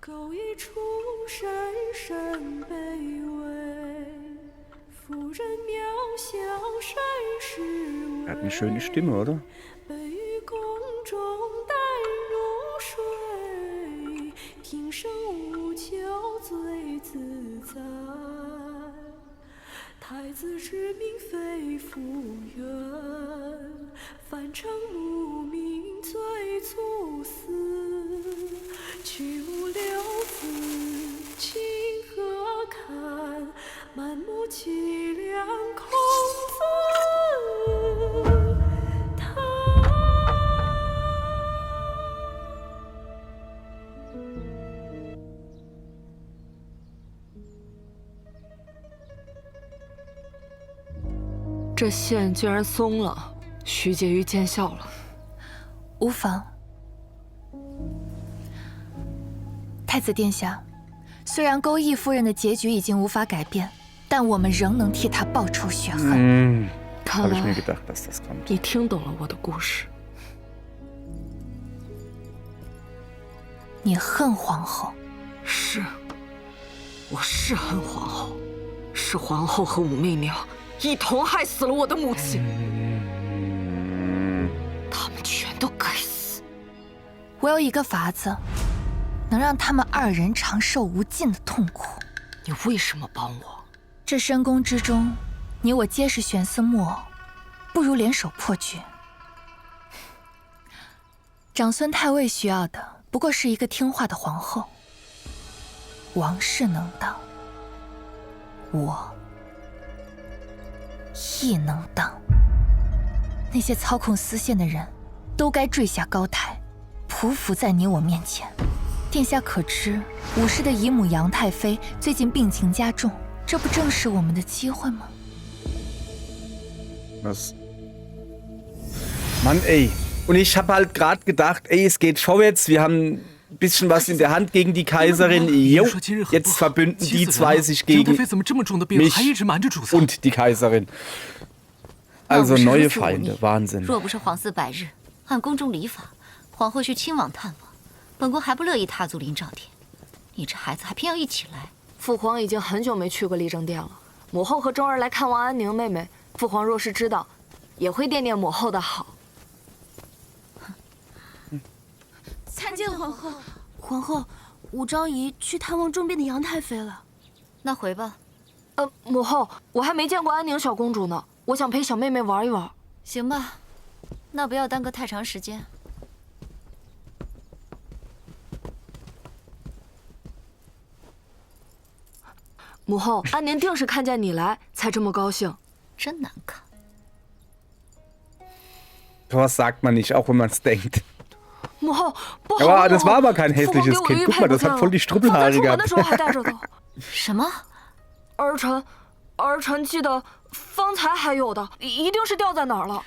狗一出深深卑微，妇人渺小谁是为？ Er hat eine schöne Stimme, oder? 悲于宫中淡如水，平生无求最自在。太子之命非复原，凡尘无名最粗死。去无留字，情何堪？满目凄凉空自叹。这线居然松了，徐婕妤见笑了。无妨。太子殿下，虽然钩弋夫人的结局已经无法改变，但我们仍能替她报仇雪恨。看 Habe ich 来 mir gedacht, dass das kommt. 你听懂了我的故事。你恨皇后？是，我是恨皇后，是皇后和武媚娘一同害死了我的母亲，他们全都该死。我有一个法子，能让他们二人长受无尽的痛苦。你为什么帮我？这深宫之中，你我皆是悬丝木偶，不如联手破局。长孙太尉需要的不过是一个听话的皇后。王室能当，我亦能当。那些操控丝线的人，都该坠下高台，匍匐在你我面前。殿下可知，武氏的姨母杨太妃最近病情加重，这不正是我们的机会吗？ Was? Mann, ey. Und ich habe halt gerade gedacht, ey, es geht vorwärts. Wir haben ein bisschen was in der Hand gegen die Kaiserin. Jo, jetzt verbünden die zwei sich gegen mich und die Kaiserin. Also neue Feinde, Wahnsinn. 若不是皇嗣百日，按宫中礼法，皇后需亲往探望，本宫还不乐意踏足灵照殿。你这孩子还偏要一起来。父皇已经很久没去过立正殿了。母后和钟儿来看望安宁妹妹，父皇若是知道，也会念念母后的好。参见皇后。皇后，武昭仪去探望重病的杨太妃了。那回吧。母后，我还没见过安宁小公主呢，我想陪小妹妹玩一玩。行吧，那不要耽搁太长时间。母后，安宁定是看见你来才这么高兴。真难看。 Was sagt man nicht, auch wenn man es denkt. 母后，不好。 Aber das war aber kein hässliches Kind. Guck mal, das hat voll die Struppelhaare gehabt. 什么？儿臣记得方才还有的，一定是掉在哪儿了。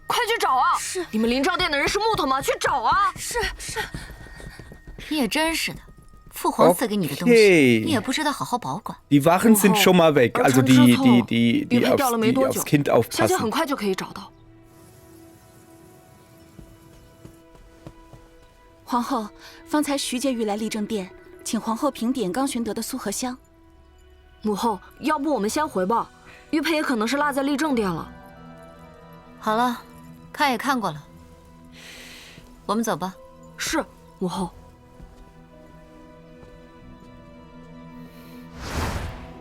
快去找啊！是。你们灵照殿的人是木头吗？去找啊！是。你也真是的，父皇赐给你的东西，你也不知道好好保管。 Die Wachen sind schon mal weg, also die aufs Kind 相信 aufpassen. 很快就可以找到。 皇后，方才徐婕妤来立正殿，请皇后评点刚寻得的苏合香。母后，要不我们先回吧，玉佩也可能是落在立正殿了。好了，看也看过了，我们走吧。是，母后。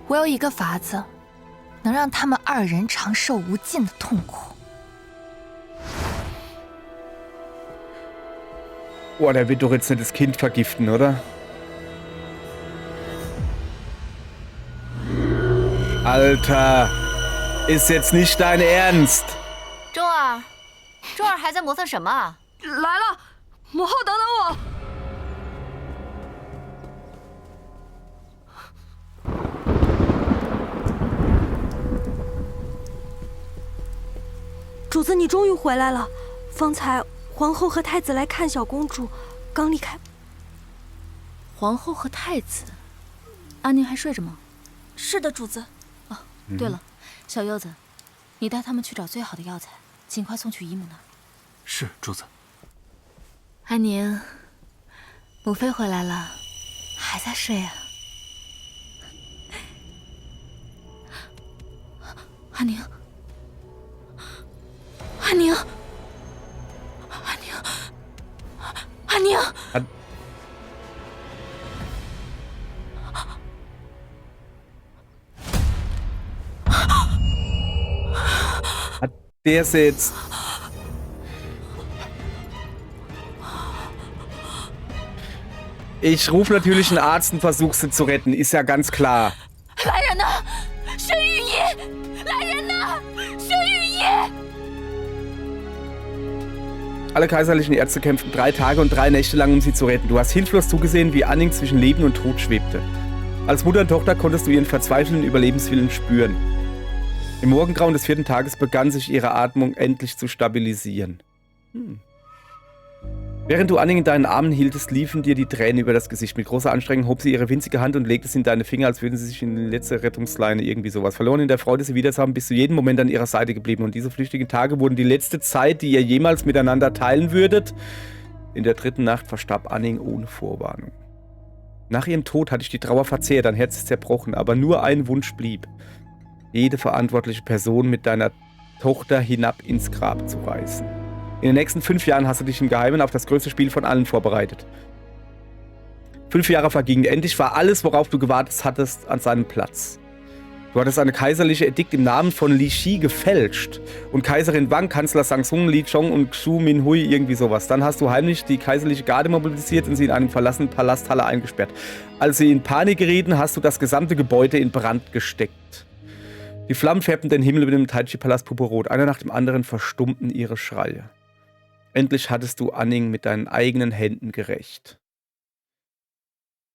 我有一个法子，能让他们二人长受无尽的痛苦。 Boah, der wird doch jetzt nicht das Kind vergiften, oder? Alter, ist jetzt nicht dein Ernst. 钟儿，钟儿还在磨蹭什么啊？来了，母后等等我。主子，你终于回来了。方才皇后和太子来看小公主，刚离开。皇后和太子，安宁还睡着吗？是的，主子。哦，对了，小柚子，你带他们去找最好的药材，尽快送去姨母那儿。是，主子。安宁，母妃回来了，还在睡啊？安宁，安宁，安宁，安宁。Hat der jetzt... Ich rufe natürlich einen Arzt und versuche sie zu retten, ist ja ganz klar. 来人呐！申玉仪！来人呐！申玉仪！ Alle kaiserlichen Ärzte kämpften 3 Tage und 3 Nächte lang, um sie zu retten. Du hast hilflos zugesehen, wie Anning zwischen Leben und Tod schwebte. Als Mutter und Tochter konntest du ihren verzweifelnden Überlebenswillen spüren. Im Morgengrauen des 4. Tages begann sich ihre Atmung endlich zu stabilisieren. Während du Anning in deinen Armen hieltest, liefen dir die Tränen über das Gesicht. Mit großer Anstrengung hob sie ihre winzige Hand und legte sie in deine Finger, als würden sie sich in die letzte Rettungsleine irgendwie sowas. Verloren in der Freude, sie wiederzuhaben, bist du jeden Moment an ihrer Seite geblieben. Und diese flüchtigen Tage wurden die letzte Zeit, die ihr jemals miteinander teilen würdet. In der 3. Nacht verstarb Anning ohne Vorwarnung. Nach ihrem Tod hatte ich die Trauer verzehrt, dein Herz ist zerbrochen, aber nur ein Wunsch blieb. Jede verantwortliche Person mit deiner Tochter hinab ins Grab zu reißen. In den nächsten 5 Jahren hast du dich im Geheimen auf das größte Spiel von allen vorbereitet. 5 Jahre vergingen. Endlich war alles, worauf du gewartet hattest, an seinem Platz. Du hattest eine kaiserliche Edikt im Namen von Li Shi gefälscht. Und Kaiserin Wang, Kanzler Shang-Tsung, Li Chong und Xu Minhui, irgendwie sowas. Dann hast du heimlich die kaiserliche Garde mobilisiert und sie in einem verlassenen Palasthalle eingesperrt. Als sie in Panik gerieten, hast du das gesamte Gebäude in Brand gesteckt. Die Flammen färbten den Himmel über dem Taichi-Palast purpurrot. Einer nach dem anderen verstummten ihre Schreie. Endlich hattest du Anning mit deinen eigenen Händen gerächt.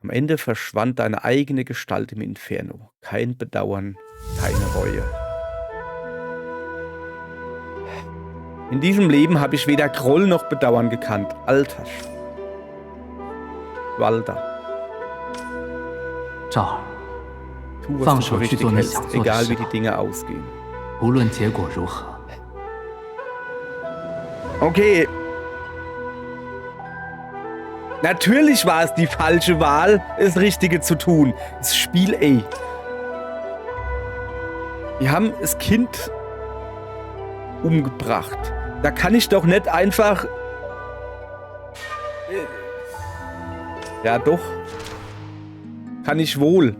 Am Ende verschwand deine eigene Gestalt im Inferno. Kein Bedauern, keine Reue. In diesem Leben habe ich weder Groll noch Bedauern gekannt. Alter Walter. 赵儿， Tu, was 放 du 手 für 去 richtig 做你 hältst, 想做的 egal 事 wie die 吧， Dinge ausgehen. 无论结果如何。 Okay. Natürlich war es die falsche Wahl, das Richtige zu tun. Das Spiel, ey. Wir haben das Kind umgebracht. Da kann ich doch nicht einfach... Ja, doch. Kann ich wohl.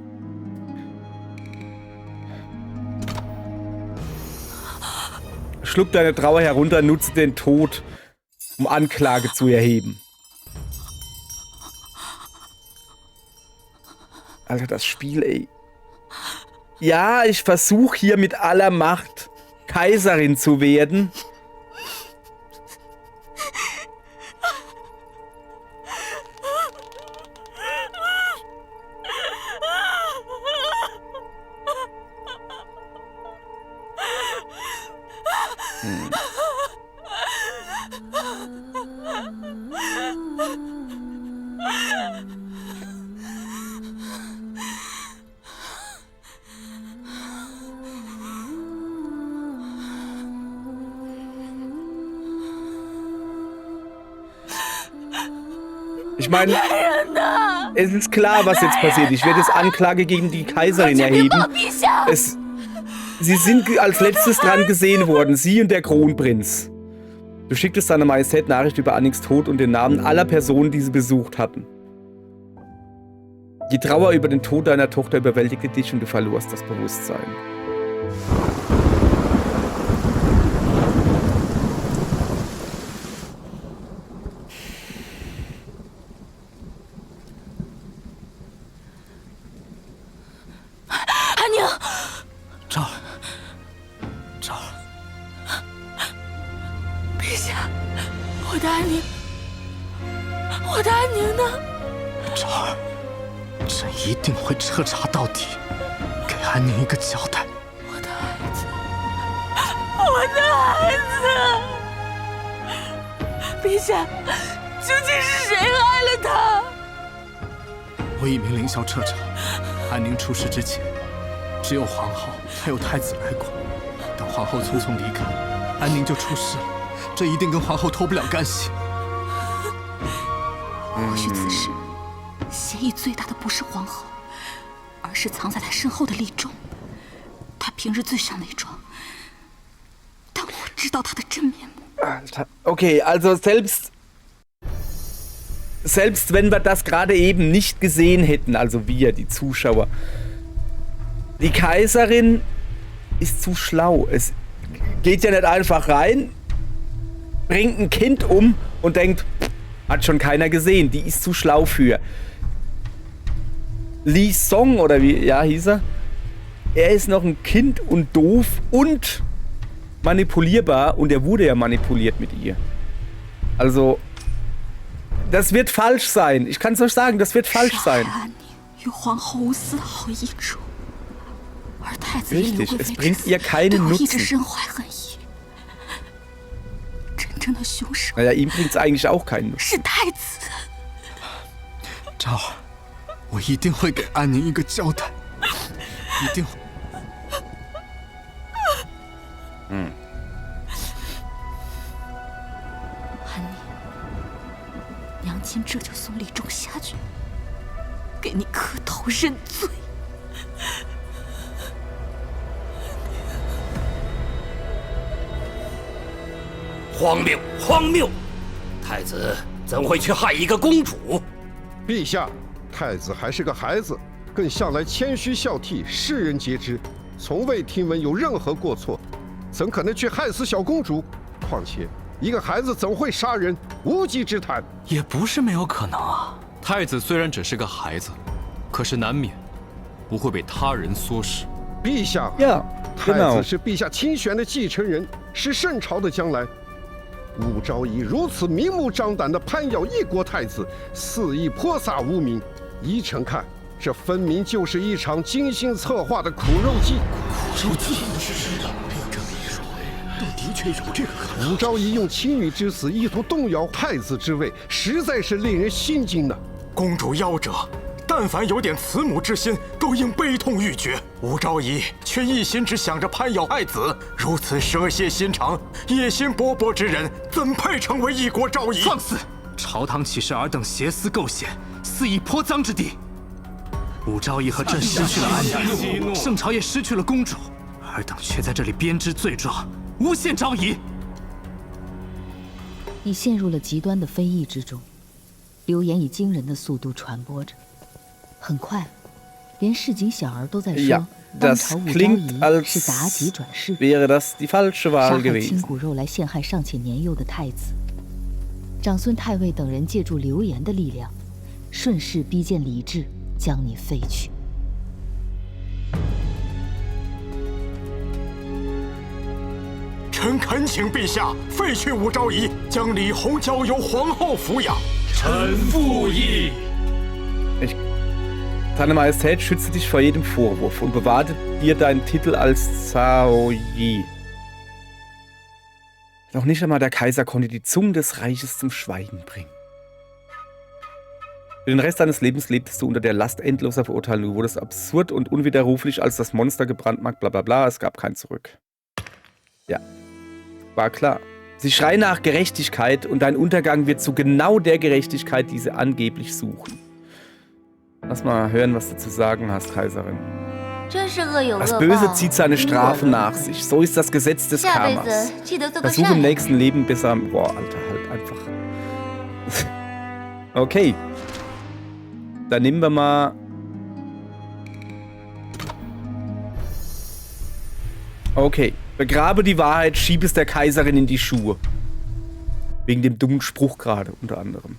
Schluck deine Trauer herunter, nutze den Tod, um Anklage zu erheben. Alter, das Spiel, ey. Ja, ich versuche hier mit aller Macht Kaiserin zu werden. Ich meine, es ist klar, was jetzt passiert. Ich werde jetzt Anklage gegen die Kaiserin erheben. Sie sind als letztes dran gesehen worden, sie und der Kronprinz. Du schicktest seiner Majestät Nachricht über Annings Tod und den Namen aller Personen, die sie besucht hatten. Die Trauer über den Tod deiner Tochter überwältigte dich und du verlorst das Bewusstsein.彻查到底，给安宁一个交代。我的孩子，我的孩子，陛下，究竟是谁害了他？我已命令校彻查，安宁出事之前，只有皇后还有太子来过。等皇后匆匆离开，安宁就出事了，这一定跟皇后脱不了干系。或许此时嫌疑最大的不是皇后，而是藏在她身后的立忠。他平日最善伪装，但我知道他的真面目。Okay, also selbst wenn wir das gerade eben nicht gesehen hätten, also wir, die Zuschauer, die Kaiserin ist zu schlau. Es geht ja nicht einfach rein, bringt ein Kind um und denkt, hat schon keiner gesehen, die ist zu schlau für. Li Song, oder wie hieß er? Er ist noch ein Kind und doof und manipulierbar und er wurde ja manipuliert mit ihr. Also, das wird falsch sein. Ich kann es euch sagen, das wird falsch sein. Richtig, es bringt ihr keinen Nutzen. Naja, ihm bringt es eigentlich auch keinen Nutzen. 昭儿，我一定会给安宁一个交代，一定会。安宁，娘亲这就送李忠下去，给你磕头认罪。荒谬，荒谬！太子怎会去害一个公主？陛下，太子还是个孩子，更向来谦虚孝悌，世人皆知，从未听闻有任何过错，怎可能去害死小公主？况且一个孩子怎会杀人？无稽之谈。也不是没有可能啊。太子虽然只是个孩子，可是难免不会被他人唆使。陛下，太子是陛下亲选的继承人，是圣朝的将来。武昭仪如此明目张胆地攀咬一国太子，肆意泼洒污名，依臣看，这分明就是一场精心策划的苦肉计。苦肉计？这么一说，倒的确有这个可能。武昭仪用妻女之死意图动摇太子之位，实在是令人心惊呐。公主夭折，但凡有点慈母之心，都应悲痛欲绝。武昭仪却一心只想着攀咬爱子，如此蛇蝎心肠、野心勃勃之人，怎配成为一国昭仪？放肆！朝堂岂是尔等邪思构陷、肆意泼脏之地？武昭仪和朕失去了安宁，圣朝也失去了公主，尔等却在这里编织罪状，诬陷昭仪。你陷入了极端的非议之中，流言以惊人的速度传播着，很快。连市井小儿都在说，当朝武昭仪是妲己转世，杀害亲骨肉来陷害尚且年幼的太子。长孙太尉等人借助流言的力量，顺势逼见李治，将你废去。臣恳请陛下废去武昭仪，将李弘交由皇后抚养。臣附议。Deine Majestät, schütze dich vor jedem Vorwurf und bewahre dir deinen Titel als Zaoyi. Noch nicht einmal der Kaiser konnte die Zungen des Reiches zum Schweigen bringen. Für den Rest deines Lebens lebtest du unter der Last endloser Verurteilung. Du wurdest absurd und unwiderruflich als das Monster gebrandmarkt, bla bla bla. Es gab kein Zurück. Ja, war klar. Sie schreien nach Gerechtigkeit und dein Untergang wird zu genau der Gerechtigkeit, die sie angeblich suchen. Lass mal hören, was du zu sagen hast, Kaiserin. Das Böse zieht seine Strafe nach sich. So ist das Gesetz des Karmas. Versuch im nächsten Leben besser... Boah, Alter, halt einfach. Okay. Dann nehmen wir mal... Okay. Begrabe die Wahrheit, schieb es der Kaiserin in die Schuhe. Wegen dem dummen Spruch gerade, unter anderem.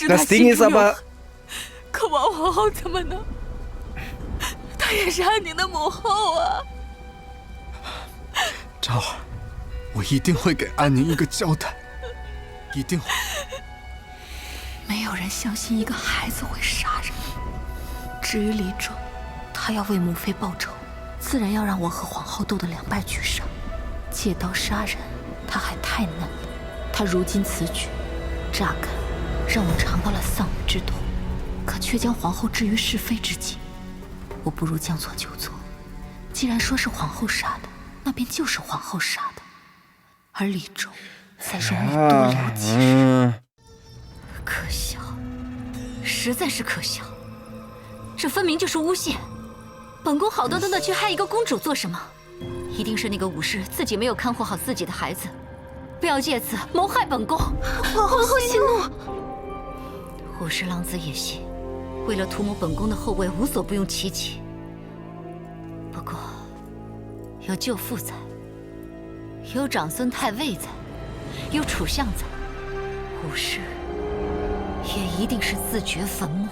Das Ding ist aber... 可王皇后怎么能？她也是安宁的母后啊！昭儿，我一定会给安宁一个交代，一定会。没有人相信一个孩子会杀人。至于李忠，他要为母妃报仇，自然要让我和皇后斗得两败俱伤。借刀杀人，他还太嫩了。他如今此举，乍看让我尝到了丧母之痛。 可却将皇后置于是非之境，我不如将错就错。既然说是皇后杀的，那便就是皇后杀的，而李忠在容易多了几日。实在是可笑，这分明就是诬陷。本宫好端端的去害一个公主做什么？一定是那个武士自己没有看护好自己的孩子，不要借此谋害本宫。皇后息怒。武士浪子野心，为了图谋本宫的后位，无所不用其极。不过，有舅父在，有长孙太尉在，有楚相在，武士也一定是自掘坟墓。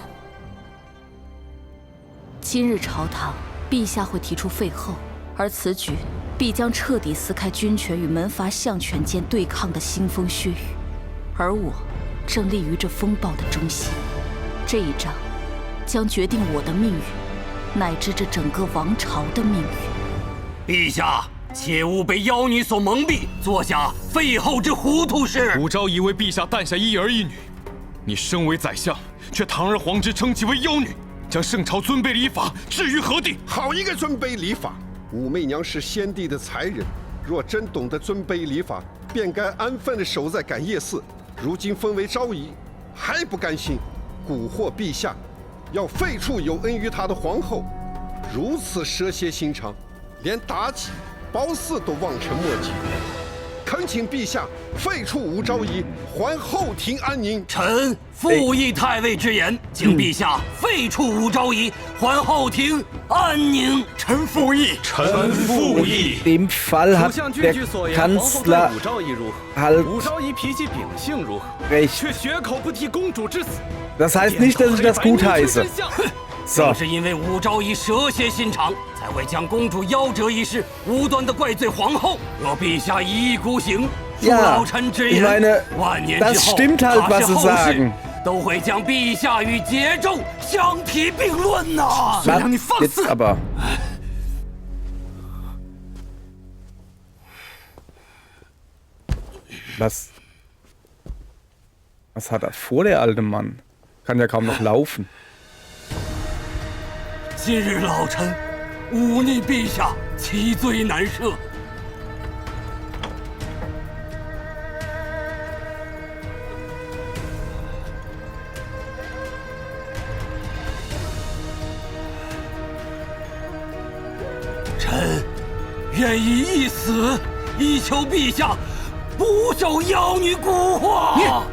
今日朝堂，陛下会提出废后，而此举必将彻底撕开军权与门阀相权间对抗的腥风血雨，而我正立于这风暴的中心。这一仗将决定我的命运，乃至这整个王朝的命运。陛下，切勿被妖女所蒙蔽，做下废后之糊涂事。武昭仪为陛下诞下一儿一女，你身为宰相，却堂而皇之称其为妖女，将圣朝尊卑礼法置于何地？好一个尊卑礼法！武媚娘是先帝的才人，若真懂得尊卑礼法，便该安分地守在感业寺。如今封为昭仪，还不甘心，蛊惑陛下，要废黜有恩于他的皇后，如此蛇蝎心肠，连妲己、褒姒都望尘莫及。恳请陛下废黜武昭仪，还后庭安宁。臣附议太尉之言，请陛下废黜武昭仪，还后庭安宁。臣附议。臣附议。 Dem Fall hat der Kanzler halt recht. Das heißt nicht, dass ich das gutheiße. 正是因为武昭仪蛇蝎心肠，才会将公主夭折一事无端的怪罪皇后。若陛下一意孤行，恕老臣直言，万年之后，怕是后世都会将陛下与桀纣相提并论呐！让你放肆！ Was hat er vor, der alte Mann? Kann ja kaum noch laufen. 今日老臣忤逆陛下，其罪难赦。臣愿以一死，以求陛下不受妖女蛊惑。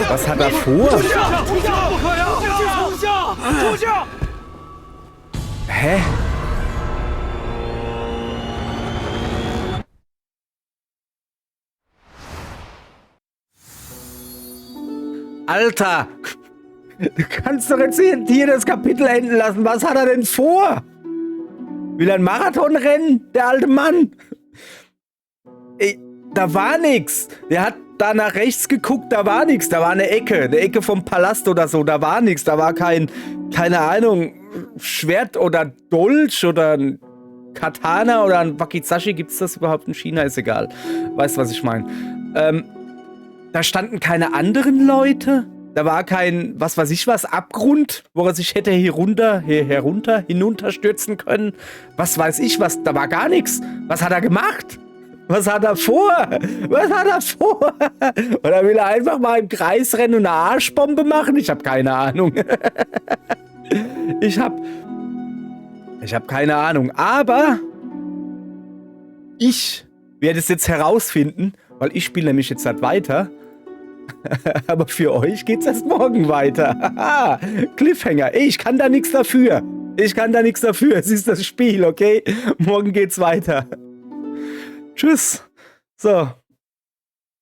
Was hat er vor? Hä? Alter! Du kannst doch jetzt hier das Kapitel enden lassen. Was hat er denn vor? Will er einen Marathon rennen, der alte Mann? Ey, da war nix. Der hat da nach rechts geguckt, da war nichts. Da war eine Ecke vom Palast oder so, da war nichts. Da war keine Ahnung, Schwert oder Dolch oder ein Katana oder ein Wakizashi. Gibt's das überhaupt in China? Ist egal. Weißt, was ich meine. Da standen keine anderen Leute. Da war kein, was weiß ich was, Abgrund, wo er sich hätte hinunterstürzen können. Was weiß ich was, da war gar nichts. Was hat er gemacht? Was hat er vor? Was hat er vor? Oder will er einfach mal im Kreis rennen und eine Arschbombe machen? Ich habe keine Ahnung. Ich hab keine Ahnung. Aber ich werde es jetzt herausfinden, weil ich spiele nämlich jetzt halt weiter. Aber für euch geht's erst morgen weiter. Cliffhanger. Ey, ich kann da nichts dafür. Ich kann da nichts dafür. Es ist das Spiel, okay? Morgen geht's weiter. Tschüss. So.